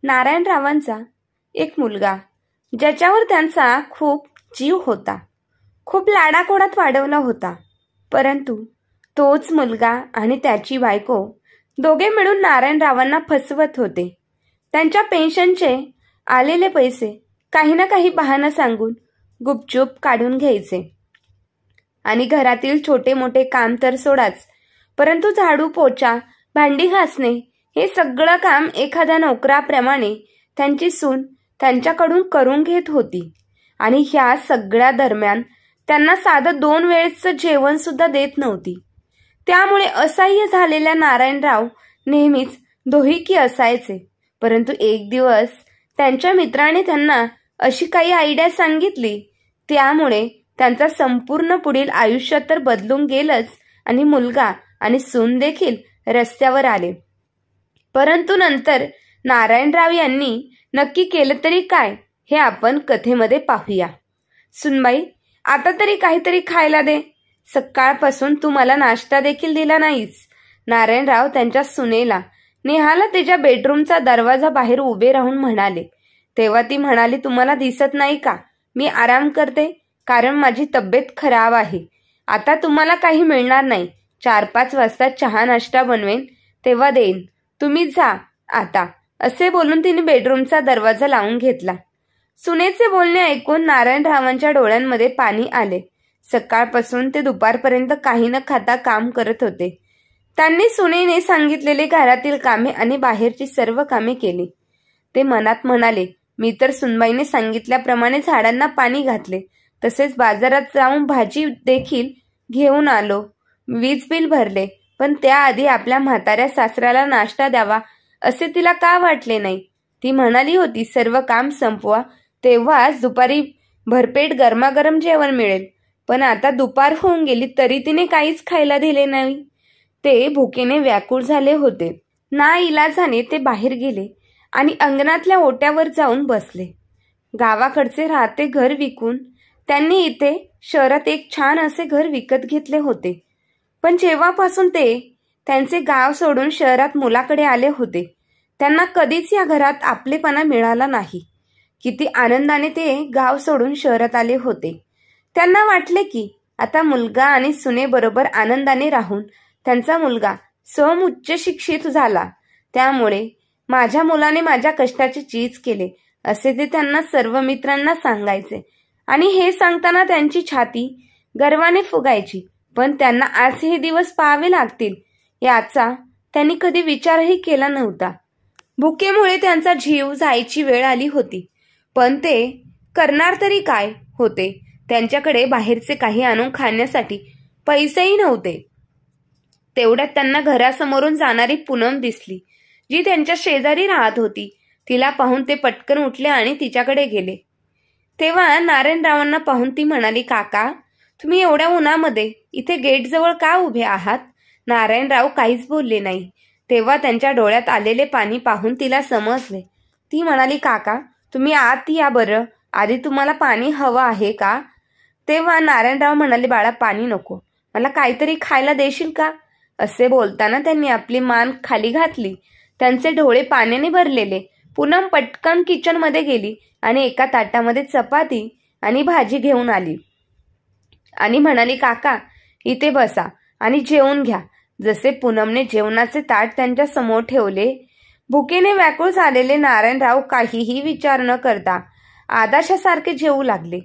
नारायणरावांचा एक मुलगा, ज्याच्यावर त्यांचा खूप जीव होता, खूप लाडाकोडात वाढवला होता. परंतु तोच मुलगा आणि त्याची बायको दोघे मिळून नारायणरावांना फसवत होते. त्यांच्या पेन्शनचे आलेले पैसे काही ना काही बहाणं सांगून गुपचूप काढून घ्यायचे आणि घरातील छोटे मोठे काम तर सोडाच, परंतु झाडू पोचा, भांडी घासणे हे सगळं काम एखाद्या नोकराप्रमाणे त्यांची सून त्यांच्याकडून करून घेत होती. आणि ह्या सगळ्या दरम्यान त्यांना साधं 2 वेळेचं जेवण सुद्धा देत नव्हती. त्यामुळे असह्य झालेल्या नारायणराव नेहमीच दोहिकी असायचे. परंतु एक दिवस त्यांच्या मित्राने त्यांना अशी काही आयडिया सांगितली, त्यामुळे त्यांचा संपूर्ण पुढील आयुष्य तर बदलून गेलंच आणि मुलगा आणि सून देखील रस्त्यावर आले. परंतु नंतर नारायणराव यांनी नक्की केलं तरी काय हे आपण कथेमध्ये पाहूया. सुनबाई, आता तरी काहीतरी खायला दे. सकाळपासून तू मला नाश्ता देखील दिला नाहीस. नारायणराव त्यांच्या सुनेला नेहाला त्याच्या बेडरूमचा दरवाजा बाहेर उभे राहून म्हणाले. तेव्हा ती म्हणाली, तुम्हाला दिसत नाही का मी आराम करते, कारण माझी तब्येत खराब आहे. आता तुम्हाला काही मिळणार नाही. 4-5 वाजता चहा नाश्ता बनवेन तेव्हा देईन, तुम्ही जा आता, असे बोलून तिने बेडरूमचा दरवाजा लावून घेतला. सुनेचे बोलणे ऐकून नारायणरावांच्या डोळ्यांमध्ये पाणी आले. सकाळपासून ते दुपारपर्यंत काही न खाता काम करत होते. त्यांनी सुनेने सांगितलेले घरातील कामे आणि बाहेरची सर्व कामे केली. ते मनात म्हणाले, मी तर सुनबाईने सांगितल्याप्रमाणे झाडांना पाणी घातले, तसेच बाजारात जाऊन भाजी देखील घेऊन आलो, वीज बिल भरले, पण त्याआधी आपल्या म्हाताऱ्या सासऱ्याला नाश्ता द्यावा असे तिला का वाटले नाही. ती म्हणाली होती सर्व काम संपवा, तेव्हाच दुपारी भरपेट गरमागरम जेवण मिळेल. पण आता दुपार होऊन गेली तरी तिने काहीच खायला दिले नाही. ते भुकेने व्याकुळ झाले होते. नाइलाजाने ते बाहेर गेले आणि अंगणातल्या ओट्यावर जाऊन बसले. गावाकडचे राहते घर विकून त्यांनी इथे शहरात एक छान असे घर विकत घेतले होते. पण जेव्हापासून ते त्यांचे गाव सोडून शहरात मुलाकडे आले होते, त्यांना कधीच या घरात आपलेपणा मिळाला नाही. किती आनंदाने ते गाव सोडून शहरात आले होते. त्यांना वाटले की आता मुलगा आणि सुनेबरोबर आनंदाने राहून त्यांचा मुलगा उच्च शिक्षित झाला, त्यामुळे माझ्या मुलाने माझ्या कष्टाची चीज केले असे ते त्यांना सर्व मित्रांना सांगायचे. आणि हे सांगताना त्यांची छाती गर्वाने फुगायची. पण त्यांना आज हे दिवस पाहावे लागतील याचा त्यांनी कधी विचारही केला नव्हता. भुकेमुळे त्यांचा जीव जायची वेळ आली होती, पण ते करणार तरी काय होते. त्यांच्याकडे बाहेरचे काही आणून खाण्यासाठी पैसेही नव्हते. तेवढ्यात त्यांना घरासमोरून जाणारी पूनम दिसली, जी त्यांच्या शेजारी राहत होती. तिला पाहून ते पटकन उठले आणि तिच्याकडे गेले. तेव्हा नारायणरावांना पाहून ती म्हणाली, काका, तुम्ही एवढ्या उन्हामध्ये इथे गेटजवळ का उभे आहात? नारायणराव काहीच बोलले नाही. तेव्हा त्यांच्या डोळ्यात आलेले पाणी पाहून तिला समजले. ती म्हणाली, काका, तुम्ही आत या बरं, आधी तुम्हाला पाणी हवं आहे का? तेव्हा नारायणराव म्हणाले, बाळा, पाणी नको, मला काहीतरी खायला देशील का? असे बोलताना त्यांनी आपली मान खाली घातली. त्यांचे डोळे पाण्याने भरलेले. पूनम पटकन किचनमध्ये गेली आणि एका ताटामध्ये चपाती आणि भाजी घेऊन आली आणि म्हणाली, काका, इथे बसा आणि जेवून घ्या. जसे पूनमने जेवणाचे ताट त्यांच्या समोर ठेवले, भुकेने व्याकुळ झालेले नारायणराव काहीही विचार न करता आदाशासारखे जेवू लागले.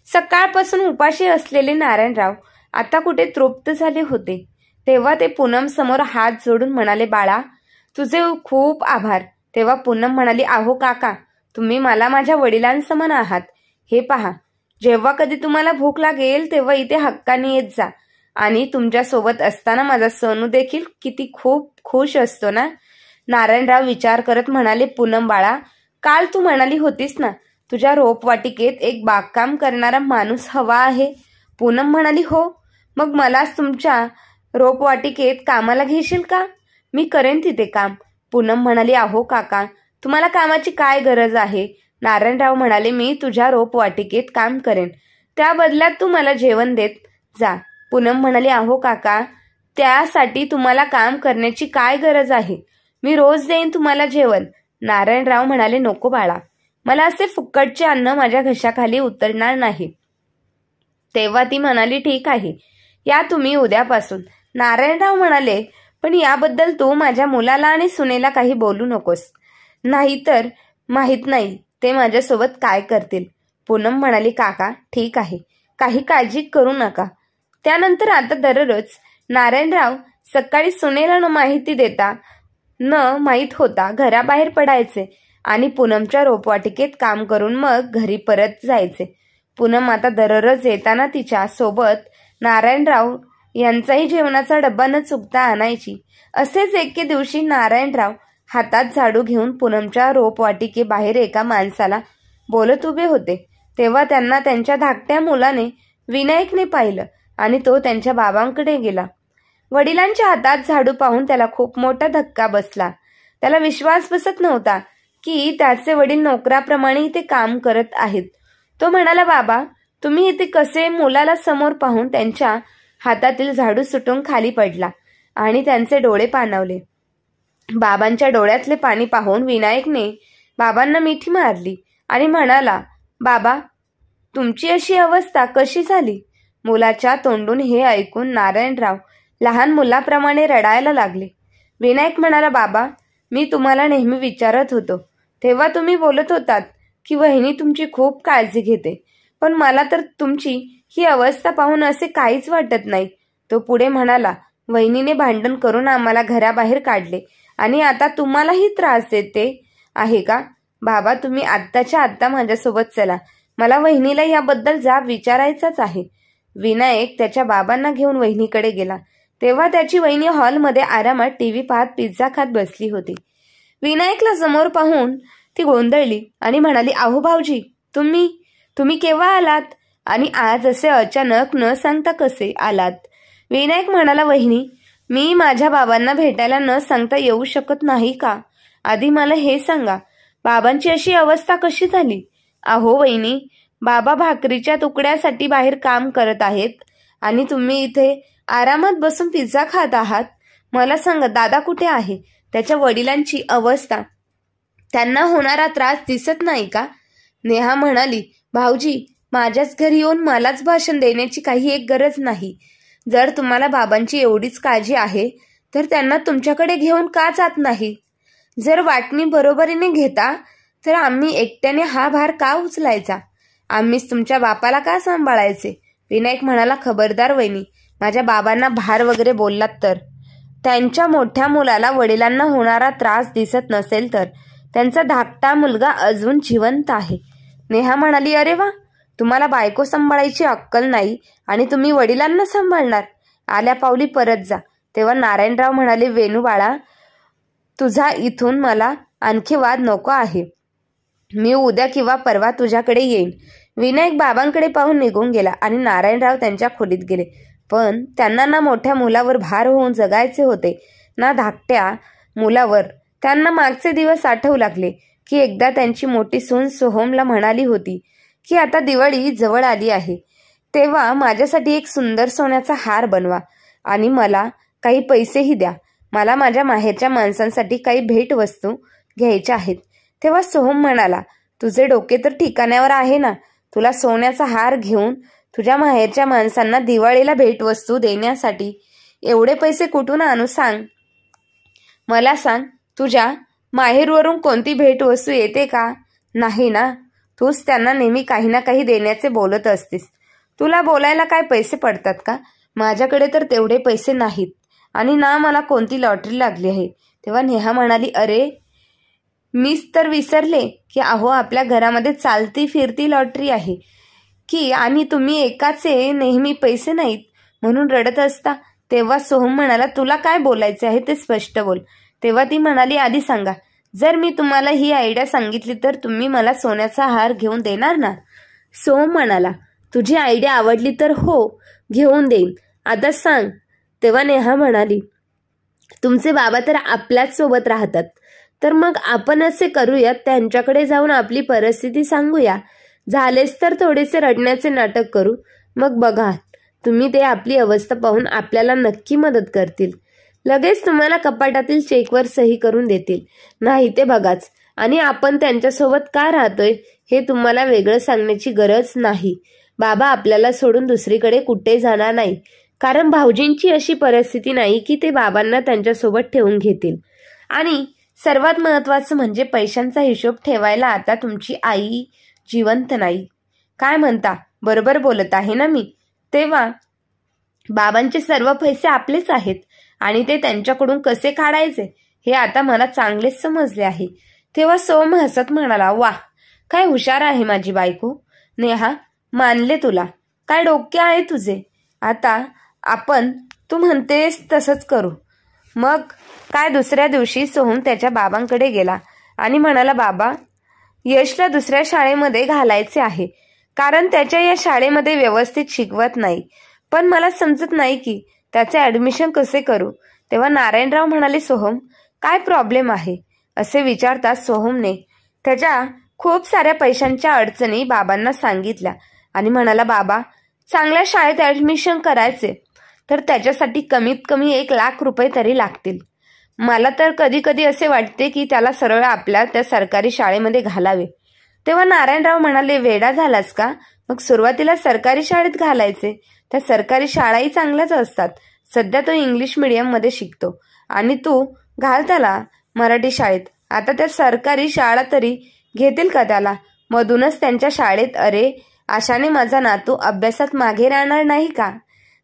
सकाळपासून उपाशी असलेले नारायणराव आता कुठे तृप्त झाले होते. तेव्हा ते पूनम समोर हात जोडून म्हणाले, बाळा, तुझे खूप आभार. तेव्हा पूनम म्हणाली, अहो काका, तुम्ही मला माझ्या वडिलांसमान आहात. हे पहा, जेव्हा कधी तुम्हाला भूक लागेल तेव्हा इथे हक्काने येत जा. आणि तुमच्या सोबत असताना माझा सोनू देखील किती खूप खुश असतो ना. नारायणराव विचार करत म्हणाले, पूनम बाळा, काल तू म्हणाली होतीस ना तुझ्या रोपवाटिकेत एक बागकाम करणारा माणूस हवा आहे. पूनम म्हणाली, हो, मग मलाच तुमच्या रोपवाटिकेत कामाला घेशील का? मी करेन तिथे काम. पूनम म्हणाली, अहो काका, तुम्हाला कामाची काय गरज आहे? नारायणराव म्हणाले, मी तुझ्या रोपवाटिकेत काम करेन, त्या बदल्यात तू मला जेवण देत जा. पूनम म्हणाली, अहो काका, त्यासाठी तुम्हाला काम करण्याची काय गरज आहे? मी रोज देईन तुम्हाला जेवण. नारायणराव म्हणाले, नको बाळा, मला असे फुकटचे अन्न माझ्या घशाखाली उतरणार नाही. तेव्हा ती म्हणाली, ठीक आहे, या तुम्ही उद्यापासून. नारायणराव म्हणाले, पण याबद्दल तू माझ्या मुलाला आणि सुनेला काही बोलू नकोस, नाहीतर माहित नाही ते माझ्यासोबत काय करतील. पूनम म्हणाली, काका ठीक आहे, काही काळजी करू नका. त्यानंतर आता दररोज नारायणराव सकाळी सुनेला न माहिती देता न माहीत होता घराबाहेर पडायचे आणि पूनमच्या रोपवाटिकेत काम करून मग घरी परत जायचे. पूनम आता दररोज येताना तिच्या सोबत नारायणराव यांचाही जेवणाचा डब्बा न चुकता आणायची. असेच एके दिवशी नारायणराव हातात झाडू घेऊन पूनमच्या रोपवाटिकेबाहेर एका माणसाला बोलत उभे होते. तेव्हा त्यांना त्यांच्या धाकट्या मुलाने विनायकने पाहिलं आणि तो त्यांच्या बाबांकडे गेला. वडिलांच्या हातात झाडू पाहून त्याला खूप मोठा धक्का बसला. त्याला विश्वास बसत नव्हता की त्याचे वडील नोकराप्रमाणे इथे काम करत आहेत. तो म्हणाला, बाबा तुम्ही इथे कसे? मुलाला समोर पाहून त्यांच्या हातातील झाडू सुटून खाली पडला आणि त्यांचे डोळे पाणावले. बाबांच्या डोळ्यातले पाणी पाहून विनायकने बाबांना मिठी मारली आणि म्हणाला, बाबा तुमची अशी अवस्था कशी झाली? मुलाच्या तोंडून हे ऐकून नारायणराव लहान मुलाप्रमाणे रडायला लागले. विनायक म्हणाला, बाबा मी तुम्हाला नेहमी विचारत होतो तेव्हा तुम्ही बोलत होतात की वहिनी तुमची खूप काळजी घेते, पण मला तर तुमची ही अवस्था पाहून असे काहीच वाटत नाही. तो पुढे म्हणाला, वहिनीने भांडण करून आम्हाला घराबाहेर काढले आणि आता तुम्हालाही त्रास देते आहे का? बाबा तुम्ही आत्ताच्या आत्ता माझ्यासोबत चला, मला वहिनीला याबद्दल जाब विचारायचाच आहे. विनायक त्याच्या बाबांना घेऊन वहिनीकडे गेला. तेव्हा त्याची वहिनी हॉलमध्ये आरामात टीव्ही पाहत पिझ्झा खात बसली होती. विनायकला समोर पाहून ती गोंधळली आणि म्हणाली, अहो भाऊजी, तुम्ही केव्हा आलात आणि आज असे अचानक न सांगता कसे आलात? विनायक म्हणाला, वहिनी मी माझ्या बाबांना भेटायला न सांगता येऊ शकत नाही का? आधी मला हे सांगा, बाबांची अशी अवस्था कशी झाली? अहो वहिनी, बाबा भाकरीच्या तुकड्यासाठी बाहेर काम करत आहेत आणि तुम्ही इथे आरामात बसून पिझ्झा खात आहात. मला सांगा, दादा कुठे आहे? त्याच्या वडिलांची अवस्था, त्यांना होणारा त्रास दिसत नाही का? नेहा म्हणाली, भाऊजी माझ्याच घरी येऊन मलाच भाषण देण्याची काही एक गरज नाही. जर तुम्हाला बाबांची एवढीच काळजी आहे तर त्यांना तुमच्याकडे घेऊन का जात नाही? जर वाटणी बरोबरीने घेता तर आम्ही एकट्याने हा भार का उचलायचा? आम्हीच तुमच्या बापाला का सांभाळायचे? विनायक म्हणाला, खबरदार वहिनी, माझ्या बाबांना भार वगैरे बोललात तर. त्यांच्या मोठ्या मुलाला वडिलांना होणारा त्रास दिसत नसेल तर त्यांचा धाकटा मुलगा अजून जिवंत आहे. नेहा म्हणाली, अरे वा, तुम्हाला बायको सांभाळायची अक्कल नाही आणि तुम्ही वडिलांना सांभाळणार. आल्या पावली परत जा. तेव्हा नारायणराव म्हणाले, वेणू बाळा, तुझा इथून मला आणखी वाद नको आहे. मी उद्या किंवा परवा तुझ्याकडे येईन. विनायक बाबांकडे पाहून निघून गेला आणि नारायणराव त्यांच्या खोलीत गेले. पण त्यांना ना मोठ्या मुलावर भार होऊन जगायचे होते ना धाकट्या मुलावर. त्यांना मागचे दिवस आठवू लागले की एकदा त्यांची मोठी सून सोहमला म्हणाली होती की आता दिवाळी जवळ आली आहे तेव्हा माझ्यासाठी एक सुंदर सोन्याचा हार बनवा आणि मला काही पैसेही द्या. मला माझ्या माहेरच्या माणसांसाठी काही भेटवस्तू घ्यायच्या आहेत. तेव्हा सोहम म्हणाला, तुझे डोके तर ठिकाण्यावर आहे ना? तुला सोन्याचा हार घेऊन तुझ्या माहेरच्या माणसांना दिवाळीला भेटवस्तू देण्यासाठी एवढे पैसे कुठून आणू सांग? मला सांग, तुझ्या माहेरवरून कोणती भेटवस्तू येते का? नाही ना. तूच त्यांना नेहमी काही ना काही देण्याचे बोलत असतेस. तुला बोलायला काय पैसे पडतात का? माझ्याकडे तर तेवढे पैसे नाहीत आणि ना मला कोणती लॉटरी लागली आहे. तेव्हा नेहा म्हणाली, अरे मीच तर विसरले की अहो आपल्या घरामध्ये चालती फिरती लॉटरी आहे की आणि तुम्ही एकाचे नेहमी पैसे नाहीत म्हणून रडत असता. तेव्हा सोहम म्हणाला, तुला काय बोलायचे आहे ते स्पष्ट बोल. तेव्हा ती म्हणाली, आधी सांगा, जर मी तुम्हाला ही आयडिया सांगितली तर तुम्ही मला सोन्याचा हार घेऊन देणार ना? सोहम म्हणाला, तुझी आयडिया आवडली तर हो, घेऊन देईन. आता सांग. तेव्हा नेहा म्हणाली, तुमचे बाबा तर आपल्याच सोबत राहतात, तर मग आपण असे करूयात, त्यांच्याकडे जाऊन आपली परिस्थिती सांगूया. झालेच तर थोडेसे रडण्याचे नाटक करू. मग बघा तुम्ही, ते आपली अवस्था पाहून आपल्याला नक्की मदत करतील. लगेच तुम्हाला कपाटातील चेकवर सही करून देतील. नाही ते बघाच, आणि आपण त्यांच्यासोबत का राहतोय हे तुम्हाला वेगळं सांगण्याची गरज नाही. बाबा आपल्याला सोडून दुसरीकडे कुठे जाणार नाही, कारण भाऊजींची अशी परिस्थिती नाही की ते बाबांना त्यांच्यासोबत ठेवून घेतील. आणि सर्वात महत्त्वाचं म्हणजे पैशांचा हिशोब ठेवायला आता तुमची आई जिवंत नाही. काय म्हणता? बरोबर बोलत आहे ना मी? तेव्हा बाबांचे सर्व पैसे आपलेच आहेत आणि ते त्यांच्याकडून कसे काढायचे हे आता मला चांगलेच समजले आहे. तेव्हा सोम हसत म्हणाला, वाह, काय हुशार आहे माझी बायको. नेहा, मानले तुला. काय डोके आहे तुझे. आता आपण तू म्हणतेस तसंच करू. मग काय दुसऱ्या दिवशी सोहम त्याच्या बाबांकडे गेला आणि म्हणाला, बाबा, यशला दुसऱ्या शाळेमध्ये घालायचे आहे, कारण त्याच्या या शाळेमध्ये व्यवस्थित शिकवत नाही. पण मला समजत नाही की त्याचे ॲडमिशन कसे करू. तेव्हा नारायणराव म्हणाले, सोहम, काय प्रॉब्लेम आहे असे विचारताच सोहमने त्याच्या खूप साऱ्या पैशांच्या अडचणी बाबांना सांगितल्या आणि म्हणाला, बाबा, चांगल्या शाळेत ॲडमिशन करायचे तर त्याच्यासाठी कमीत कमी 1,00,000 रुपये तरी लागतील. मला तर कधी कधी असे वाटते की त्याला सरळ आपल्या त्या सरकारी शाळेमध्ये घालावे. तेव्हा नारायणराव म्हणाले, वेडा झालास का? मग सुरुवातीला सरकारी शाळेत घालायचे. त्या सरकारी शाळाही चांगल्याच असतात. सध्या तो इंग्लिश मीडियममध्ये शिकतो आणि तू घाल त्याला मराठी शाळेत. आता त्या सरकारी शाळा तरी घेतील का त्याला? मधूनच त्यांच्या शाळेत. अरे, आशाने माझा नातू अभ्यासात मागे राहणार नाही का?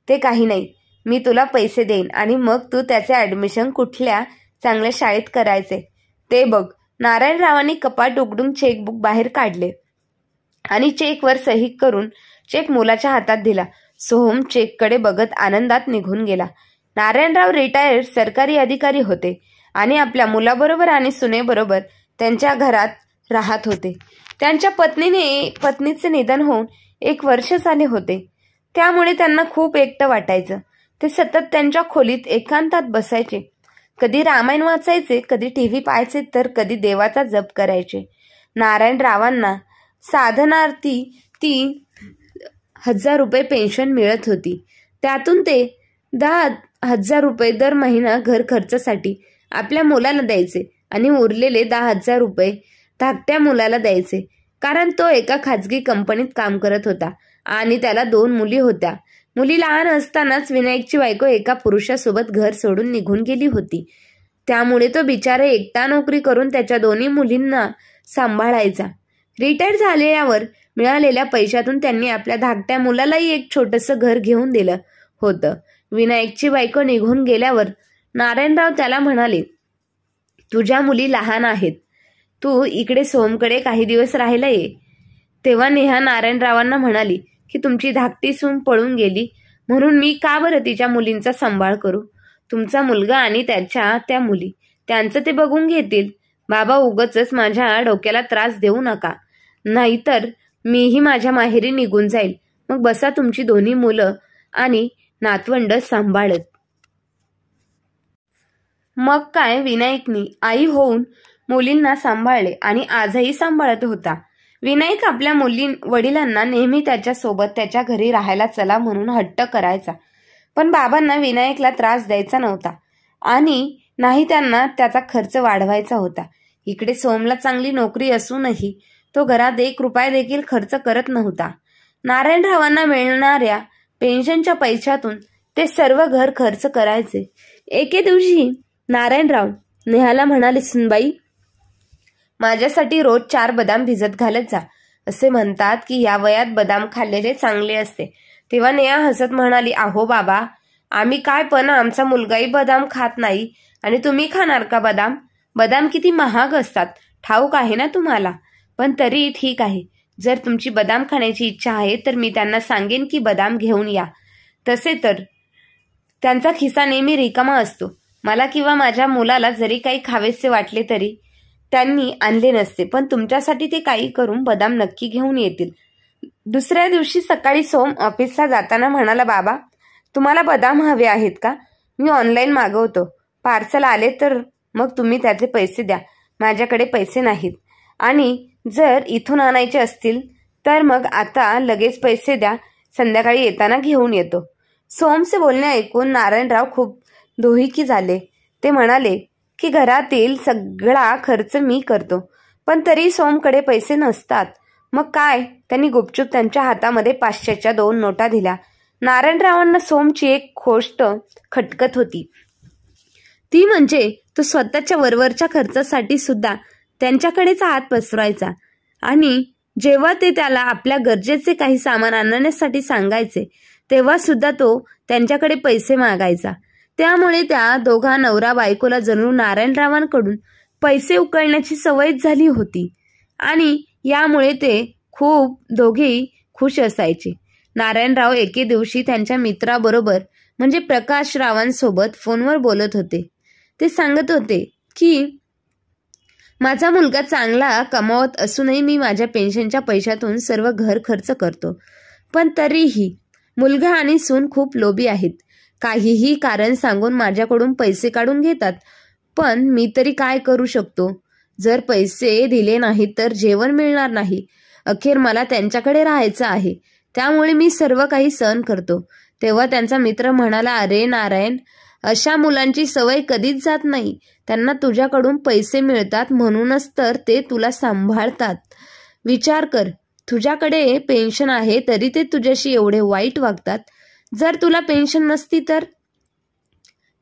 ते काही नाही, मी तुला पैसे देईन आणि मग तू त्याचे ॲडमिशन कुठल्या चांगल्या शाळेत करायचे ते बघ. नारायणरावांनी कपाट उघडून चेकबुक बाहेर काढले आणि चेकवर सही करून चेक मुलाच्या हातात दिला. सोहम चेककडे बघत आनंदात निघून गेला. नारायणराव रिटायर्ड सरकारी अधिकारी होते आणि आपल्या मुलाबरोबर आणि सुनेबरोबर त्यांच्या घरात राहत होते. त्यांच्या पत्नीचे निधन होऊन 1 वर्ष झाले होते. त्यामुळे त्यांना खूप एकटं वाटायचं. ते सतत त्यांच्या खोलीत एकांतात बसायचे. कधी रामायण वाचायचे, कधी टीव्ही पाहायचे, तर कधी देवाचा जप करायचे. नारायणरावांना साधनार्थी 3,000 रुपये पेन्शन मिळत होती. त्यातून ते 10,000 रुपये दर महिना घर खर्चासाठी आपल्या मुलाला द्यायचे आणि उरलेले 10,000 रुपये धाकट्या मुलाला द्यायचे, कारण तो एका खाजगी कंपनीत काम करत होता आणि त्याला 2 मुली होत्या. मुली लहान असतानाच विनायकची बायको एका पुरुषासोबत घर सोडून निघून गेली होती. त्यामुळे तो बिचारा एकटा नोकरी करून त्याच्या 2 मुलींना सांभाळायचा. रिटायर झाल्यावर मिळालेल्या पैशातून त्यांनी आपल्या धाकट्या मुलालाही एक छोटंसं घर घेऊन दिलं होतं. विनायकची बायको निघून गेल्यावर नारायणराव त्याला म्हणाले, तुझ्या मुली लहान आहेत, तू इकडे सोहमकडे काही दिवस राहायला ये. तेव्हा नेहा नारायणरावांना म्हणाली की तुमची धाकटी सून पळून गेली म्हणून मी का बरं तिच्या मुलींचा सांभाळ करू. तुमचा मुलगा आणि त्याच्या त्या मुली, त्यांचं ते बघून घेतील. बाबा, उगाचच माझ्या डोक्याला त्रास देऊ नका, नाहीतर मीही माझ्या माहेरी निघून जाईल. मग बसा तुमची 2 मुलं आणि नातवंड सांभाळत. मग काय, विनायकनी आई होऊन मुलींना सांभाळले आणि आजही सांभाळत होता. विनायक आपल्या वडिलांना नेहमी त्याच्यासोबत त्याच्या घरी राहायला चला म्हणून हट्ट करायचा. पण बाबांना विनायकला त्रास द्यायचा नव्हता आणि नाही त्यांना त्याचा खर्च वाढवायचा होता. इकडे सोमला चांगली नोकरी असूनही तो घरात 1 रुपया देखील खर्च करत नव्हता. नारायणरावांना मिळणाऱ्या पेन्शनच्या पैशातून ते सर्व घर खर्च करायचे. एके दिवशी नारायणराव नेहाला म्हणाले, सुनबाई, माझ्यासाठी रोज 4 बदाम भिजत घालत जा. असे म्हणतात की या वयात बदाम खाल्लेले चांगले असते. तेव्हा नेहा हसत म्हणाली, अहो बाबा, आम्ही काय, पण आमचा मुलगाही बदाम खात नाही आणि तुम्ही खाणार का बदाम? बदाम किती महाग असतात, ठाऊक आहे ना तुम्हाला. पण तरी ठीक आहे, जर तुमची बदाम खाण्याची इच्छा आहे तर मी त्यांना सांगेन की बदाम घेऊन या. तसे तर त्यांचा खिसा नेहमी रिकामा असतो. मला किंवा माझ्या मुलाला जरी काही खावेसे वाटले तरी त्यांनी आणले नसते, पण तुमच्यासाठी ते काही करून बदाम नक्की घेऊन येतील. दुसऱ्या दिवशी सकाळी सोम ऑफिसला जाताना म्हणाला, बाबा, तुम्हाला बदाम हवे आहेत का? मी ऑनलाईन मागवतो. पार्सल आले तर मग तुम्ही त्याचे पैसे द्या. माझ्याकडे पैसे नाहीत आणि जर इथून आणायचे असतील तर मग आता लगेच पैसे द्या, संध्याकाळी येताना घेऊन येतो. सोमचे बोलणे ऐकून नारायणराव खूप दुःखी झाले. ते म्हणाले की घरातील सगळा खर्च मी करतो. पण तरी सोमकडे पैसे नसतात. मग काय, त्यांनी गुपचूप त्यांच्या हातामध्ये 500च्या 2 नोटा दिल्या. नारायणरावांना सोमची एक गोष्ट खटकत होती. ती म्हणजे तो स्वतःच्या वरवरच्या खर्चासाठी सुद्धा त्यांच्याकडेच हात पसरवायचा आणि जेव्हा ते त्याला आपल्या गरजेचे काही सामान आणण्यासाठी सांगायचे तेव्हा सुद्धा तो त्यांच्याकडे पैसे मागायचा. त्यामुळे त्या दोघा नवरा बायकोला जणू नारायणरावांकडून पैसे उकळण्याची सवयच झाली होती आणि यामुळे ते खूप दोघेही खुश असायचे. नारायणराव एके दिवशी त्यांच्या मित्राबरोबर म्हणजे प्रकाशरावांसोबत फोनवर बोलत होते. ते सांगत होते की माझा मुलगा चांगला कमावत असूनही मी माझ्या पेन्शनच्या पैशातून सर्व घर खर्च करतो. पण तरीही मुलगा आणि सून खूप लोभी आहेत. काहीही कारण सांगून माझ्याकडून पैसे काढून घेतात. पण मी तरी काय करू शकतो? जर पैसे दिले नाहीत तर जेवण मिळणार नाही. अखेर मला त्यांच्याकडे राहायचं आहे. त्यामुळे मी सर्व काही सहन करतो. तेव्हा त्यांचा मित्र म्हणाला, अरे नारायण, अशा मुलांची सवय कधीच जात नाही. त्यांना तुझ्याकडून पैसे मिळतात म्हणूनच तर ते तुला सांभाळतात. विचार कर, तुझ्याकडे पेन्शन आहे तरी ते तुझ्याशी एवढे वाईट वागतात. जर तुला पेन्शन नसती तर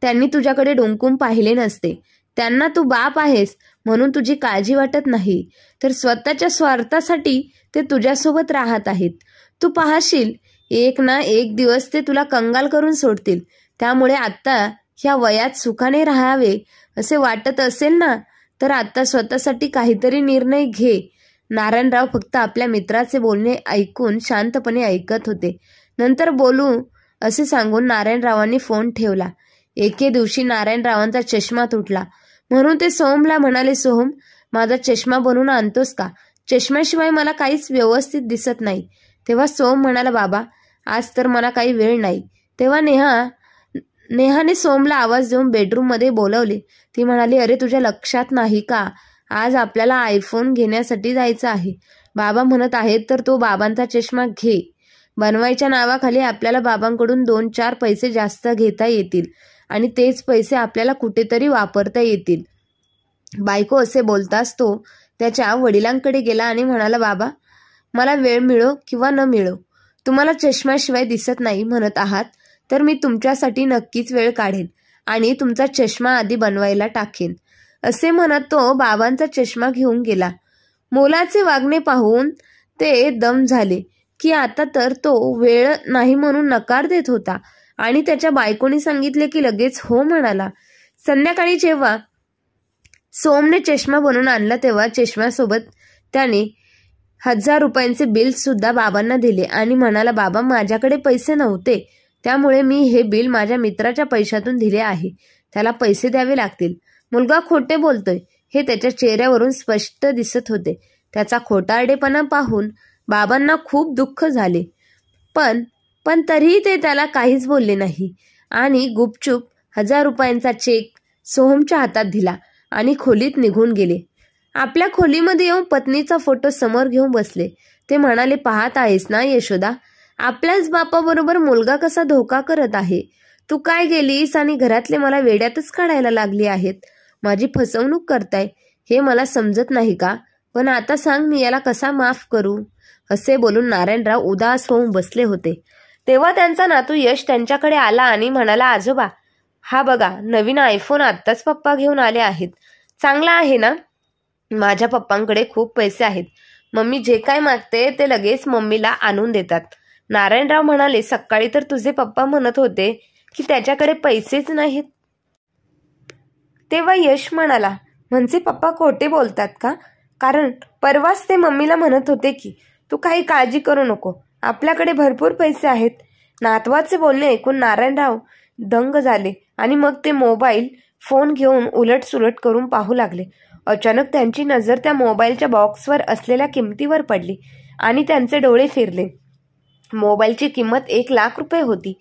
त्यांनी तुझ्याकडे डोंकून पाहिले नसते. त्यांना तू बाप आहेस म्हणून तुझी काळजी वाटत नाही, तर स्वतःच्या स्वार्थासाठी ते तुझ्यासोबत राहत आहेत. तू पाहशील एक ना एक दिवस ते तुला कंगाल करून सोडतील. त्यामुळे आत्ता ह्या वयात सुखाने राहावे असे वाटत असेल ना, तर आता स्वतःसाठी काहीतरी निर्णय घे. नारायणराव फक्त आपल्या मित्राचे बोलणे ऐकून शांतपणे ऐकत होते. नंतर बोलू असे सांगून नारायणरावांनी फोन ठेवला. एके दिवशी नारायणरावांचा चष्मा तुटला म्हणून ते सोहमला म्हणाले, सोहम, माझा चष्मा बनवून आणतोस का? चष्म्याशिवाय मला काहीच व्यवस्थित दिसत नाही. तेव्हा सोहम म्हणाला, बाबा, आज तर मला काही वेळ नाही. तेव्हा नेहाने सोहमला आवाज देऊन बेडरूममध्ये बोलवले. ती म्हणाली, अरे तुझ्या लक्षात नाही का, आज आपल्याला आयफोन घेण्यासाठी जायचं आहे. बाबा म्हणत आहेत तर तो बाबांचा चष्मा घे. बनवायच्या नावाखाली आपल्याला बाबांकडून 2-4 पैसे जास्त घेता येतील आणि तेच पैसे आपल्याला कुठेतरी वापरता येतील. बायको असे बोलताच तो त्याच्या वडिलांकडे गेला आणि म्हणाला, बाबा, मला वेळ मिळो किंवा न मिळो, तुम्हाला चष्म्याशिवाय दिसत नाही म्हणत आहात तर मी तुमच्यासाठी नक्कीच वेळ काढेन आणि तुमचा चष्मा आधी बनवायला टाकेन. असे म्हणत तो बाबांचा चष्मा घेऊन गेला. मुलाचे वागणे पाहून ते दम झाले की आता तर तो वेळ नाही म्हणून नकार देत होता आणि त्याच्या बायकोने सांगितले की लगेच हो म्हणाला. संध्याकाळी जेव्हा सोमने चष्मा बनवून आणला तेव्हा चष्म्यासोबत त्याने 1000 रुपयांचे बिल सुद्धा बाबांना दिले आणि म्हणाला, बाबा, माझ्याकडे पैसे नव्हते त्यामुळे मी हे बिल माझ्या मित्राच्या पैशातून दिले आहे. त्याला पैसे द्यावे लागतील. मुलगा खोटे बोलतोय हे त्याच्या चेहऱ्यावरून स्पष्ट दिसत होते. त्याचा खोटारडेपणा पाहून बाबांना खूप दुःख झाले. पण तरीही ते त्याला काहीच बोलले नाही आणि गुपचूप 1000 रुपयांचा चेक सोहमच्या हातात दिला आणि खोलीत निघून गेले. आपल्या खोलीमध्ये येऊन पत्नीचा फोटो समोर घेऊन बसले. ते म्हणाले, पाहत आहेस ना यशोदा, आपल्याच बापाबरोबर मुलगा कसा धोका करत आहे. तू काय गेलीस आणि घरातले मला वेड्यातच काढायला लागली आहेत. माझी फसवणूक करताय हे मला समजत नाही का? पण आता सांग, मी याला कसा माफ करू? असे बोलून नारायणराव उदास होऊन बसले होते. तेव्हा त्यांचा नातू यश त्यांच्याकडे आला आणि म्हणाला, आजोबा, हा बघा, नवीन आयफोन आत्ताच पप्पा घेऊन आले आहेत. चांगला आहे ना? माझ्या पप्पांकडे खूप पैसे आहेत. मम्मी जे काय मागते ते लगेच मम्मीला आणून देतात. नारायणराव म्हणाले, सकाळी तर तुझे पप्पा म्हणत होते की त्याच्याकडे पैसेच नाहीत. तेव्हा यश म्हणाला, म्हणजे पप्पा खोटे बोलतात का? कारण परवाच ते मम्मीला म्हणत होते की तू काही काळजी करू नको, आपल्याकडे भरपूर पैसे आहेत. नातवाचे बोलणे ऐकून नारायणराव दंग झाले आणि मग ते मोबाईल फोन घेऊन उलटसुलट करून पाहू लागले. अचानक त्यांची नजर त्या मोबाईलच्या बॉक्सवर असलेल्या किमतीवर पडली आणि त्यांचे डोळे फिरले. मोबाईलची किंमत 1,00,000 रुपये होती.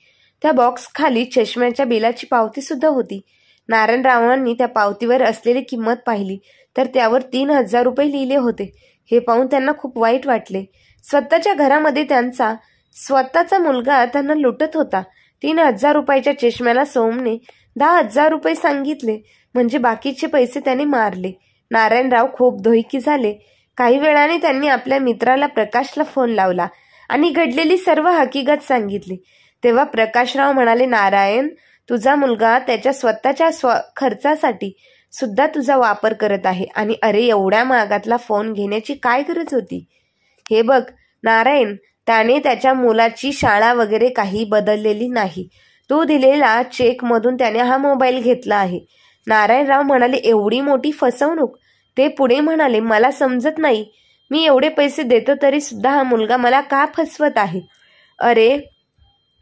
त्या बॉक्स खाली चष्म्याच्या बिलाची पावती सुद्धा होती. नारायणरावांनी त्या पावतीवर असलेली किंमत पाहिली तर त्यावर 3,000 रुपये लिहिले होते. हे पाहून त्यांना खूप वाईट वाटले. स्वतःच्या घरामध्ये त्यांचा स्वतःचा मुलगा त्यांना लुटत होता. 3,000 रुपयाच्या चष्म्याला सोमने 10,000 रुपये सांगितले म्हणजे बाकीचे पैसे त्याने मारले. नारायणराव खूप धोईकी झाले. काही वेळाने त्यांनी आपल्या मित्राला प्रकाशला फोन लावला आणि घडलेली सर्व हकीकत सांगितली. तेव्हा प्रकाशराव म्हणाले, नारायण, तुझा मुलगा त्याच्या स्वतःच्या खर्चासाठी सुद्धा तुझा वापर करत आहे. आणि अरे, एवढ्या महागातला फोन घेण्याची काय गरज होती? हे बघ नारायण, त्याने त्याच्या मुलाची शाळा वगैरे काही बदललेली नाही. तू दिलेला चेकमधून त्याने हा मोबाईल घेतला आहे. नारायणराव म्हणाले, एवढी मोठी फसवणूक? ते पुढे म्हणाले, मला समजत नाही, मी एवढे पैसे देतो तरी सुद्धा हा मुलगा मला का फसवत आहे? अरे,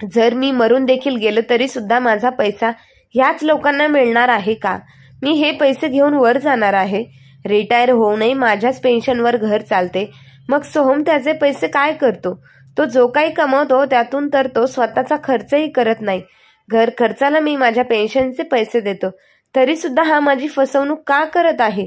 जर मी मरून देखील गेलो तरी सुद्धा माझा पैसा ह्याच लोकांना मिळणार आहे का? मी हे पैसे घेऊन वर जाणार आहे. रिटायर होऊनही माझ्याच पेन्शनवर घर चालते. मग सोहम त्याचे पैसे काय करतो? तो जो काही कमवतो त्यातून तर तो स्वतःचा खर्चही करत नाही. घर खर्चाला मी माझ्या पेन्शनचे पैसे देतो, तरी सुद्धा हा माझी फसवणूक का करत आहे?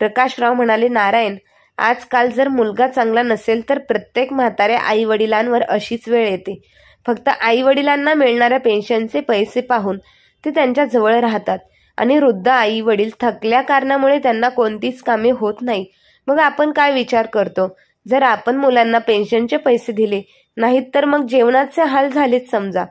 प्रकाशराव म्हणाले, नारायण, आजकाल जर मुलगा चांगला नसेल तर प्रत्येक म्हाताऱ्या आई वडिलांवर अशीच वेळ येते. फक्त आई वडिलांना मिळणाऱ्या पेन्शनचे पैसे पाहून ते त्यांच्या जवळ राहतात आणि वृद्ध आई वडील थकल्या कारणामुळे त्यांना कोणतीच कामे होत नाही. मग आपण काय विचार करतो? जर आपण मुलांना पेन्शनचे पैसे दिले नाहीत तर मग जेवणाचे हाल झालेच समजा.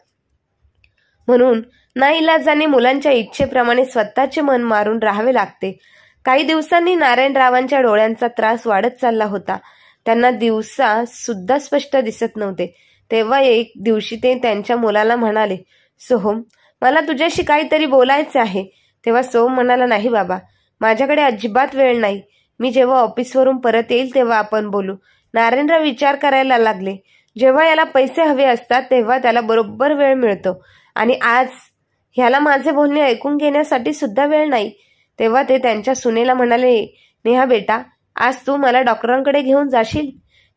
म्हणून नाईलाजाने मुलांच्या इच्छेप्रमाणे स्वतःचे मन मारून राहावे लागते. काही दिवसांनी नारायणरावांच्या डोळ्यांचा त्रास वाढत चालला होता. त्यांना दिवसा सुद्धा स्पष्ट दिसत नव्हते. तेव्हा एक दिवशी ते त्यांच्या मुलाला म्हणाले, सोहम, मला तुझ्याशी काहीतरी बोलायचे आहे. तेव्हा सोहम म्हणाला, नाही बाबा, माझ्याकडे अजिबात वेळ नाही. मी जेव्हा ऑफिसवरून परत येईल तेव्हा आपण बोलू. नारायणराव विचार करायला लागले. जेव्हा याला पैसे हवे असतात तेव्हा त्याला बरोबर वेळ मिळतो आणि आज ह्याला माझे बोलणे ऐकून घेण्यासाठी सुद्धा वेळ नाही. तेव्हा ते त्यांच्या सुनेला म्हणाले, नेहा बेटा, आज तू मला डॉक्टरांकडे घेऊन जाशील?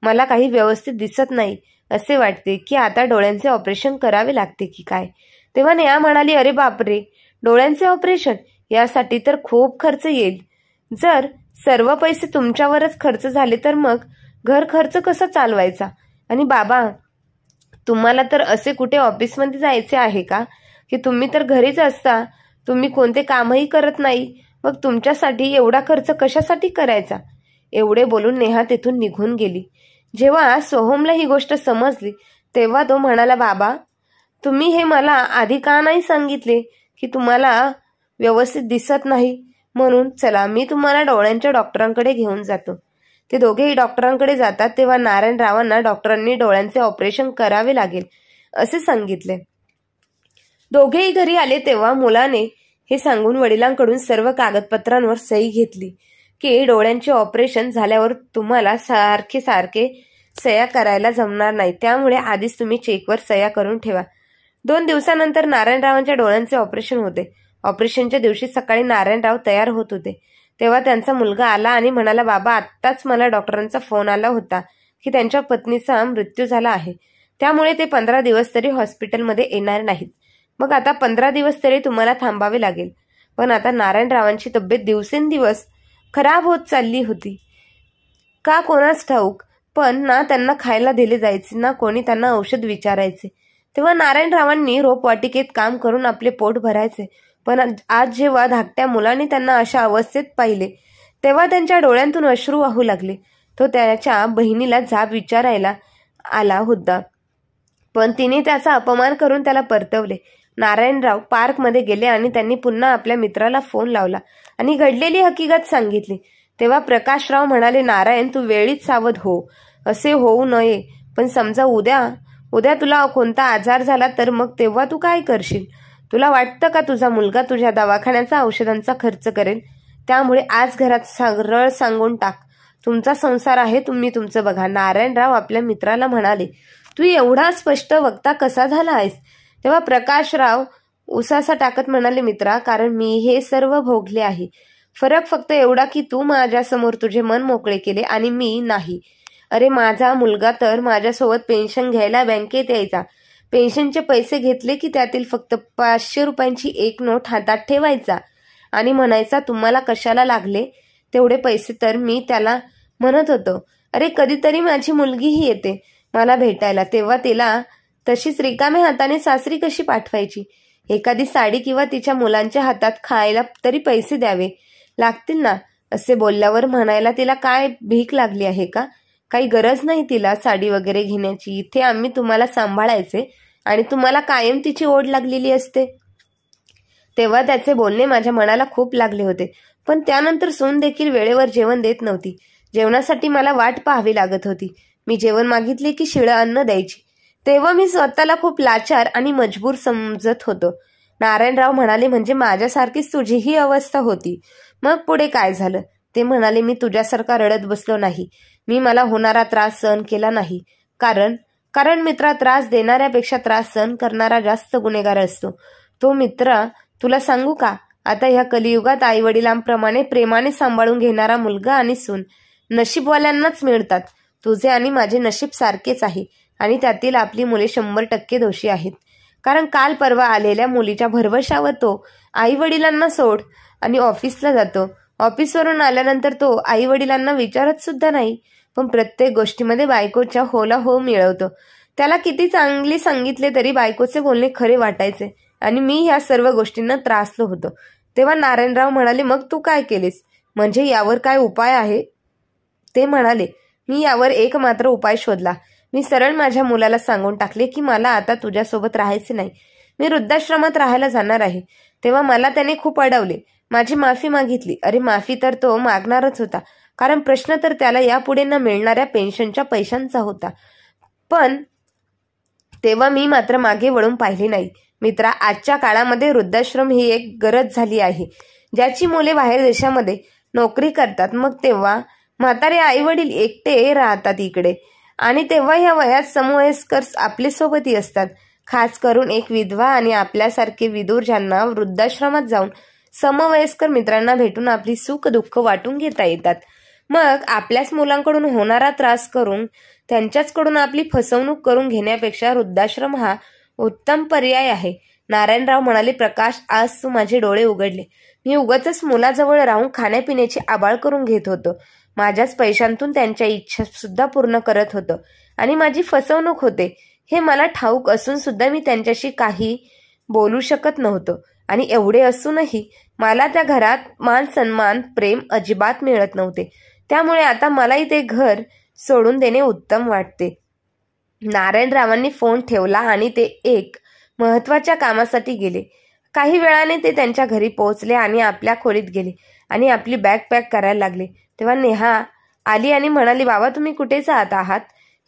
मला काही व्यवस्थित दिसत नाही. असे वाटते की आता डोळ्यांचे ऑपरेशन करावे लागते की काय? तेव्हा नेहा म्हणाली, अरे बापरे, डोळ्यांचे ऑपरेशन? यासाठी तर खूप खर्च येईल. जर सर्व पैसे तुमच्यावरच खर्च झाले तर मग घर खर्च कसा चालवायचा? आणि बाबा, तुम्हाला तर असे कुठे ऑफिसमध्ये जायचे आहे का की तुम्ही तर घरीच असता? तुम्ही कोणते कामही करत नाही, मग तुमच्यासाठी एवढा खर्च कशासाठी करायचा? एवढे बोलून नेहा तेथून निघून गेली. जेव्हा सोहमला ही गोष्ट समजली तेव्हा तो म्हणाला, बाबा, तुम्ही हे मला आधी का नाही सांगितले की तुम्हाला व्यवस्थित दिसत नाही म्हणून? चला, मी तुम्हाला डोळ्यांच्या डॉक्टरांकडे घेऊन जातो. ते दोघेही डॉक्टरांकडे जातात तेव्हा नारायणरावांना डॉक्टरांनी डोळ्यांचे ऑपरेशन करावे लागेल असे सांगितले. दोघेही घरी आले तेव्हा मुलाने हे सांगून वडिलांकडून सर्व कागदपत्रांवर सही घेतली की डोळ्यांचे ऑपरेशन झाल्यावर तुम्हाला सारखे सारखे सह्या करायला जमणार नाही, त्यामुळे आधीच तुम्ही चेकवर सह्या करून ठेवा. 2 दिवसानंतर नारायणरावांच्या डोळ्यांचे ऑपरेशन होते. ऑपरेशनच्या दिवशी सकाळी नारायणराव तयार होत होते तेव्हा त्यांचा मुलगा आला आणि म्हणाला, बाबा, आत्ताच मला डॉक्टरांचा फोन आला होता की त्यांच्या पत्नीचा मृत्यू झाला आहे, त्यामुळे ते 15 दिवस तरी हॉस्पिटलमध्ये येणार नाहीत. मग आता 15 दिवस तरी तुम्हाला थांबावे लागेल. पण आता नारायणरावांची तब्येत दिवसेंदिवस खराब होत चालली होती. का कोणास ठाऊक, पण ना त्यांना खायला दिले जायचे ना कोणी त्यांना औषध विचारायचे. तेव्हा नारायणरावांनी रोपवाटिकेत काम करून आपले पोट भरायचे. पण आज जेव्हा धाकट्या मुलांनी त्यांना अशा अवस्थेत पाहिले तेव्हा त्यांच्या डोळ्यांतून अश्रू वाहू लागले. तो त्याच्या बहिणीला जाब विचारायला आला होता, पण तिने त्याचा अपमान करून त्याला परतवले. नारायणराव पार्कमध्ये गेले आणि त्यांनी पुन्हा आपल्या मित्राला फोन लावला आणि घडलेली हकीकत सांगितली. तेव्हा प्रकाशराव म्हणाले, नारायण, तू वेळीच सावध हो. असे होऊ नये. पण समजा उद्या तुला कोणता आजार झाला तर मग तेव्हा तू काय करशील? तुला वाटतं का तुझा मुलगा तुझ्या दवाखान्याचा औषधांचा खर्च करेल? त्यामुळे आज घरात सरळ सांगून टाक, तुमचा संसार आहे, तुम्ही तुमचं बघा. नारायणराव आपल्या मित्राला म्हणाले, तू एवढा स्पष्ट वक्ता कसा झाला आहेस? तेव्हा प्रकाशराव उसासा टाकत म्हणाले, मित्रा, कारण मी हे सर्व भोगले आहे. फरक फक्त एवढा की तू माझ्यासमोर तुझे मन मोकळे केले आणि मी नाही. अरे, माझा मुलगा तर माझ्यासोबत पेन्शन घ्यायला बँकेत यायचा. पेन्शनचे पैसे घेतले की त्यातील फक्त 500 रुपयांची एक नोट हातात ठेवायचा आणि म्हणायचा, तुम्हाला कशाला लागले तेवढे पैसे? तर मी त्याला म्हणत होतो, अरे, कधीतरी माझी मुलगीही येते मला भेटायला, तेव्हा तिला तशीच रिकाम्या हाताने सासरी कशी पाठवायची? एखादी साडी किंवा तिच्या मुलांच्या हातात खायला तरी पैसे द्यावे लागतील ना. असे बोलल्यावर म्हणायला तिला काय भीक लागली आहे का? काही गरज नाही तिला साडी वगैरे घेण्याची. इथे आम्ही तुम्हाला सांभाळायचे आणि तुम्हाला कायम तिची ओढ लागलेली असते. तेव्हा त्याचे बोलणे माझ्या मनाला खूप लागले होते. पण त्यानंतर सून देखील वेळेवर जेवण देत नव्हती. जेवणासाठी मला वाट पाहावी लागत होती. मी जेवण मागितले की शिळं अन्न द्यायची. तेव्हा मी स्वतःला खूप लाचार आणि मजबूर समजत होतो. नारायणराव म्हणाले, म्हणजे माझ्यासारखीच तुझीही अवस्था होती. मग पुढे काय झालं? ते म्हणाले, मी तुझ्यासारखा रडत बसलो नाही. मी मला होणारा त्रास सहन केला नाही. कारण मित्रा, त्रास देणाऱ्यापेक्षा त्रास सहन करणारा जास्त गुन्हेगार असतो. तो मित्रा, तुला सांगू का, आता ह्या कलियुगात आई वडिलांप्रमाणे प्रेमाने सांभाळून घेणारा मुलगा आणि सून नशीबवाल्यांनाच मिळतात. तुझे आणि माझे नशीब सारखेच आहे आणि त्यातील आपली मुले 100% दोषी आहेत. कारण काल परवा आलेल्या मुलीच्या भरवशावर तो आई वडिलांना सोड आणि ऑफिसला जातो. ऑफिसवरून आल्यानंतर तो आई वडिलांना विचारत सुद्धा नाही, पण प्रत्येक गोष्टीमध्ये बायकोच्या होला हो मिळवतो. त्याला किती चांगली सांगितले तरी बायकोचे बोलणे खरे वाटायचे आणि मी ह्या सर्व गोष्टींना त्रासलो होतो. तेव्हा नारायणराव म्हणाले, मग तू काय केलेस? म्हणजे यावर काय उपाय आहे? ते म्हणाले, मी यावर एक मात्र उपाय शोधला. मी सरळ माझ्या मुलाला सांगून टाकले की मला आता तुझ्यासोबत राहायचे नाही. मी वृद्धाश्रमात राहायला जाणार आहे. तेव्हा मला त्याने खूप अडवले. माझी माफी मागितली. अरे माफी तर तो मागणारच होता, कारण प्रश्न तर त्याला यापुढे न मिळणाऱ्या पेन्शनच्या पैशांचा होता. पण तेव्हा मी मात्र मागे वळून पाहिले नाही. मित्रा, आजच्या काळामध्ये वृद्धाश्रम ही एक गरज झाली आहे. ज्याची मुले बाहेर देशामध्ये नोकरी करतात, मग तेव्हा म्हातारे आई वडील एकटे राहतात इकडे, आणि तेव्हा ह्या वयात समवयस्कर आपले सोबतही असतात. खास करून एक विधवा आणि आपल्यासारखे विदूर ज्यांना वृद्धाश्रमात जाऊन समवयस्कर मित्रांना भेटून आपली सुख दुःख वाटून घेता येतात. मग आपल्याच मुलांकडून होणारा त्रास करून त्यांच्याचकडून आपली फसवणूक करून घेण्यापेक्षा वृद्धाश्रम हा उत्तम पर्याय आहे. नारायणराव म्हणाले, प्रकाश, आज तू माझे डोळे उघडले. मी उगाचच मुलाजवळ राहून खाण्यापिण्याची आबाळ करून घेत होतो. माझ्याच पैशांतून त्यांच्या इच्छा सुद्धा पूर्ण करत होतो आणि माझी फसवणूक होते हे मला ठाऊक असून सुद्धा मी त्यांच्याशी काही बोलू शकत नव्हतो. आणि एवढे असूनही मला त्या घरात मान सन्मान प्रेम अजिबात मिळत नव्हते. त्यामुळे आता मलाही ते घर सोडून देणे उत्तम वाटते. नारायणरावांनी फोन ठेवला आणि ते एक महत्वाच्या कामासाठी गेले. काही वेळाने ते त्यांच्या घरी पोहोचले आणि आपल्या खोलीत गेले आणि आपली बॅग पॅक करायला लागले. तेव्हा नेहा आली आणि म्हणाली, बाबा तुम्ही कुठे जात आहात?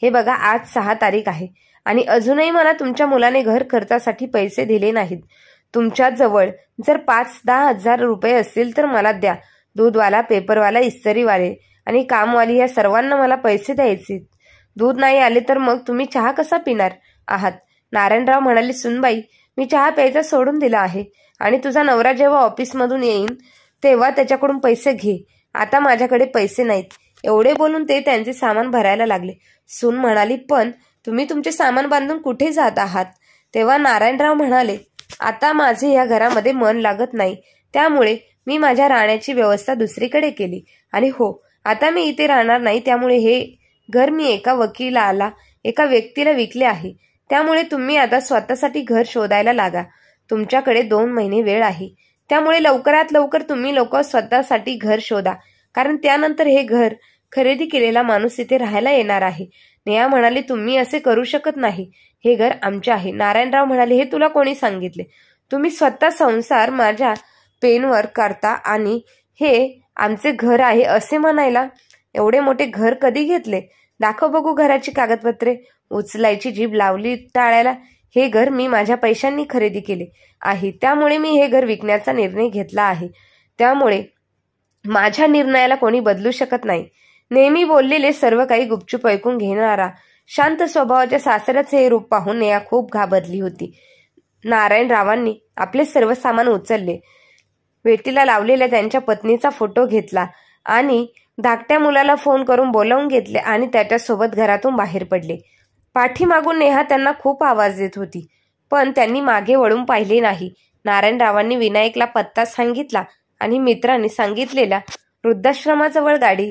हे बघा, आज 6 तारीख आहे आणि अजूनही मला तुमच्या मुलाने घर खर्चासाठी पैसे दिले नाहीत. तुमच्या जवळ जर 5-10 हजार रुपये असतील तर मला द्या. दूधवाला, पेपरवाला, इस्त्रीवाले आणि कामवाली या सर्वांना मला पैसे द्यायचे. दूध नाही आले तर मग तुम्ही चहा कसा पिणार आहात? नारायणराव म्हणाले, सुनबाई, मी चहा प्यायचा सोडून दिला आहे आणि तुझा नवरा जेव्हा ऑफिसमधून येईन तेव्हा त्याच्याकडून पैसे घे. आता माझ्याकडे पैसे नाहीत. एवढे बोलून ते त्यांचे सामान भरायला लागले. सून म्हणाली, पण तुम्ही तुमचे सामान बांधून कुठे जात आहात? तेव्हा नारायणराव म्हणाले, आता माझे या घरामध्ये मन लागत नाही, त्यामुळे मी माझ्या राहण्याची व्यवस्था दुसरीकडे केली. आणि हो, आता मी इथे राहणार नाही. त्यामुळे हे घर मी एका व्यक्तीला विकले आहे. त्यामुळे तुम्ही आता स्वतःसाठी घर शोधायला लागा. तुमच्याकडे 2 महिने वेळ आहे. त्यामुळे लवकरात लवकर तुम्ही लोक स्वतःसाठी घर शोधा, कारण त्यानंतर हे घर खरेदी केलेला माणूस इथे राहायला येणार आहे. नेहा म्हणाली, तुम्ही असे करू शकत नाही. हे घर आमचे आहे. नारायणराव म्हणाले, हे तुला कोणी सांगितले? तुम्ही स्वतः संसार माझ्या पेनवर करता आणि हे आमचे घर आहे असे म्हणायला? एवढे मोठे घर कधी घेतले? दाखव बघू घराची कागदपत्रे. उचलायची जीभ लावली टाळायला. हे घर मी माझ्या पैशांनी खरेदी केले आहे. त्यामुळे मी हे घर विकण्याचा निर्णय घेतला आहे. त्यामुळे माझ्या निर्णयाला कोणी बदलू शकत नाही. नेहमी बोललेले सर्व काही गुपचूप ऐकून घेणारा शांत स्वभावाच्या सासऱ्याचे हे रूप पाहून नेहा खूप घाबरली होती. नारायणरावांनी आपले सर्व सामान उचलले. वेटीला लावलेल्या त्यांच्या पत्नीचा फोटो घेतला आणि धाकट्या मुलाला फोन करून बोलावून घेतले आणि त्याच्यासोबत घरातून बाहेर पडले. पाठीमागून नेहा त्यांना खूप आवाज देत होती, पण त्यांनी मागे वळून पाहिले नाही. नारायणरावांनी विनायकला पत्ता सांगितला आणि मित्रांनी सांगितलेल्या वृद्धाश्रमाजवळ गाडी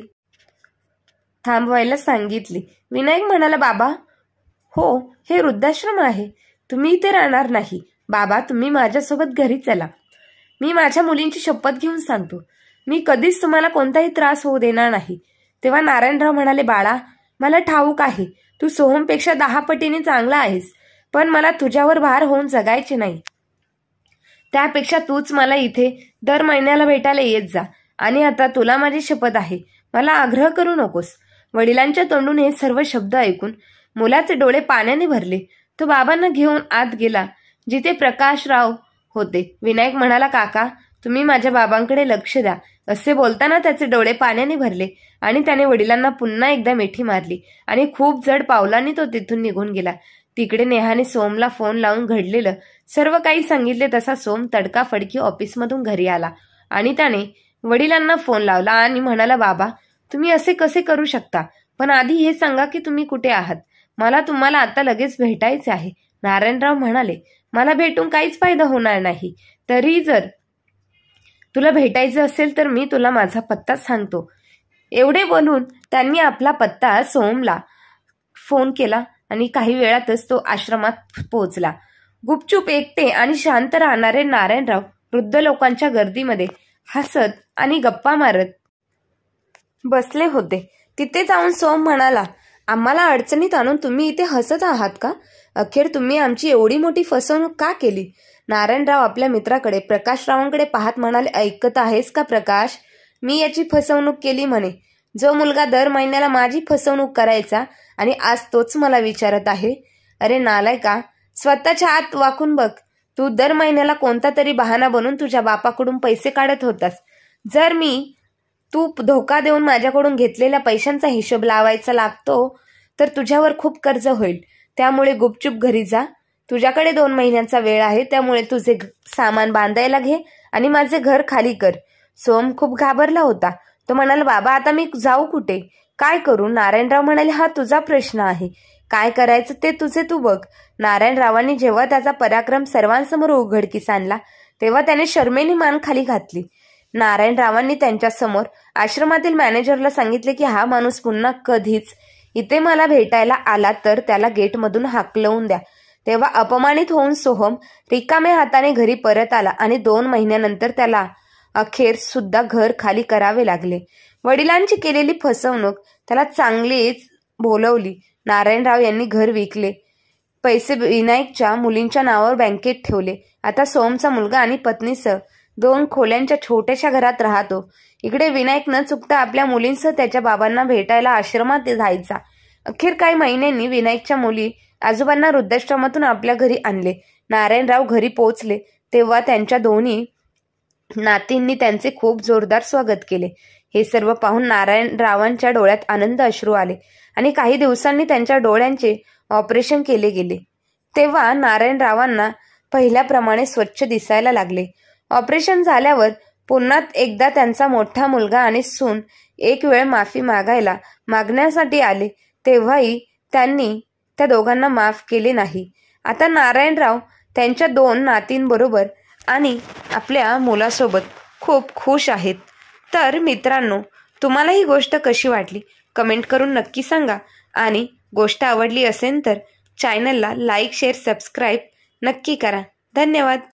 थांबवायला सांगितली. विनायक म्हणाला, बाबा, हो, हे वृद्धाश्रम आहे. तुम्ही इथे राहणार नाही. बाबा, तुम्ही माझ्यासोबत घरी चला. मी माझ्या मुलींची शपथ घेऊन सांगतो, मी कधीच तुम्हाला कोणताही त्रास होऊ देणार नाही. तेव्हा नारायणराव म्हणाले, बाळा, मला ठाऊक आहे तू सोहमपेक्षा 10 पटीने चांगला आहेस, पण मला तुझ्यावर भार होऊन जगायचे नाही. त्यापेक्षा तूच मला इथे दर महिन्याला भेटायला येत जा. आणि आता तुला माझी शपथ आहे, मला आग्रह करू नकोस. वडिलांच्या तोंडून हे सर्व शब्द ऐकून मुलाचे डोळे पाण्याने भरले. तो बाबांना घेऊन आत गेला, जिथे प्रकाशराव होते. विनायक म्हणाला, काका, तुम्ही माझ्या बाबांकडे लक्ष द्या. असे बोलताना त्याचे डोळे पाण्याने भरले आणि त्याने वडिलांना पुन्हा एकदा मिठी मारली आणि खूप जड पावलांनी तो तिथून निघून गेला. तिकडे नेहाने सोमला फोन लावून घडलेलं सर्व काही सांगितले. तसा सोम तडकाफडकी ऑफिसमधून घरी आला आणि त्याने वडिलांना फोन लावला आणि म्हणाला, बाबा, तुम्ही असे कसे करू शकता? पण आधी हे सांगा की तुम्ही कुठे आहात. मला तुम्हाला आता लगेच भेटायचे आहे. नारायणराव म्हणाले, मला भेटून काहीच फायदा होणार नाही. तरी जर तुला भेटायचं असेल तर मी तुला माझा पत्ता सांगतो. एवढे बोलून त्यांनी आपला पत्ता सोमला फोन केला आणि काही वेळातच तो आश्रमात पोहोचला. गुपचूप एकटे आणि शांत राहणारे नारायणराव वृद्ध लोकांच्या गर्दीमध्ये हसत आणि गप्पा मारत बसले होते. तिथे जाऊन सोम म्हणाला, आम्हाला अडचणीत आणून तुम्ही इथे हसत आहात का? अखेर तुम्ही आमची एवढी मोठी फसवणूक का केली? नारायणराव आपल्या मित्राकडे प्रकाशरावांकडे पाहत म्हणाले, ऐकत आहेस का प्रकाश? मी याची फसवणूक केली म्हणे. जो मुलगा दर महिन्याला माझी फसवणूक करायचा आणि आज तोच मला विचारत आहे. अरे नालायका, स्वतःच्या आत वाकून बघ. तू दर महिन्याला कोणता तरी बहाणा बनवून तुझ्या बापाकडून पैसे काढत होतास. जर तू धोका देऊन माझ्याकडून घेतलेल्या पैशांचा हिशोब लावायचा लागतो तर तुझ्यावर खूप कर्ज होईल. त्यामुळे गुपचूप घरी जा. तुझ्याकडे 2 महिन्यांचा वेळ आहे, त्यामुळे तुझे सामान बांधायला घे आणि माझे घर खाली कर. सोम खूप घाबरला होता. तो म्हणाला, बाबा, आता मी जाऊ कुठे? काय करू? नारायणराव म्हणाले, हा तुझा प्रश्न आहे. काय करायचं ते तुझे तू बघ. नारायणरावांनी जेव्हा त्याचा पराक्रम सर्वांसमोर उघडकीस आणला तेव्हा त्याने शर्मेने मान खाली घातली. नारायणरावांनी त्यांच्यासमोर आश्रमातील मॅनेजरला सांगितले की हा माणूस पुन्हा कधीच इथे मला भेटायला आला तर त्याला गेटमधून हाकलवून द्या. तेव्हा अपमानित होऊन सोहम रिकाम्या हाताने घरी परत आला आणि 2 महिन्यानंतर त्याला अखेर सुद्धा घर खाली करावे लागले. वडिलांची केलेली फसवणूक त्याला चांगलीच बोलवली. नारायणराव यांनी घर विकले. पैसे विनायकच्या मुलींच्या नावावर बँकेत ठेवले. आता सोमचा मुलगा आणि पत्नीसह 2 खोल्यांच्या छोट्याशा घरात राहतो. इकडे विनायक न चुकता आपल्या मुलींसह त्याच्या बाबांना भेटायला आश्रमात जायचा. अखेर काही महिन्यांनी विनायकच्या मुली आजोबांना वृद्धाश्रमातून आपल्या घरी आणले. नारायणराव घरी पोहोचले तेव्हा त्यांच्या दोन्ही नातींनी त्यांचे खूप जोरदार स्वागत केले. हे सर्व पाहून नारायणरावांच्या डोळ्यात आनंद अश्रू आले आणि काही दिवसांनी त्यांच्या डोळ्यांचे ऑपरेशन केले गेले. तेव्हा नारायणरावांना पहिल्याप्रमाणे स्वच्छ दिसायला लागले. ऑपरेशन झाल्यावर पुन्हा एकदा त्यांचा मोठा मुलगा आणि सून एक वेळ माफी मागण्यासाठी आले. तेव्हाही त्यांनी त्या दोघांना माफ केले नाही. आता नारायणराव त्यांच्या 2 नातींबरोबर आणि आपल्या मुलासोबत खूप खुश आहेत. तर मित्रांनो, तुम्हाला ही गोष्ट कशी वाटली कमेंट करून नक्की सांगा. आणि गोष्ट आवडली असेल तर चॅनलला लाईक, शेअर, सबस्क्राईब नक्की करा. धन्यवाद.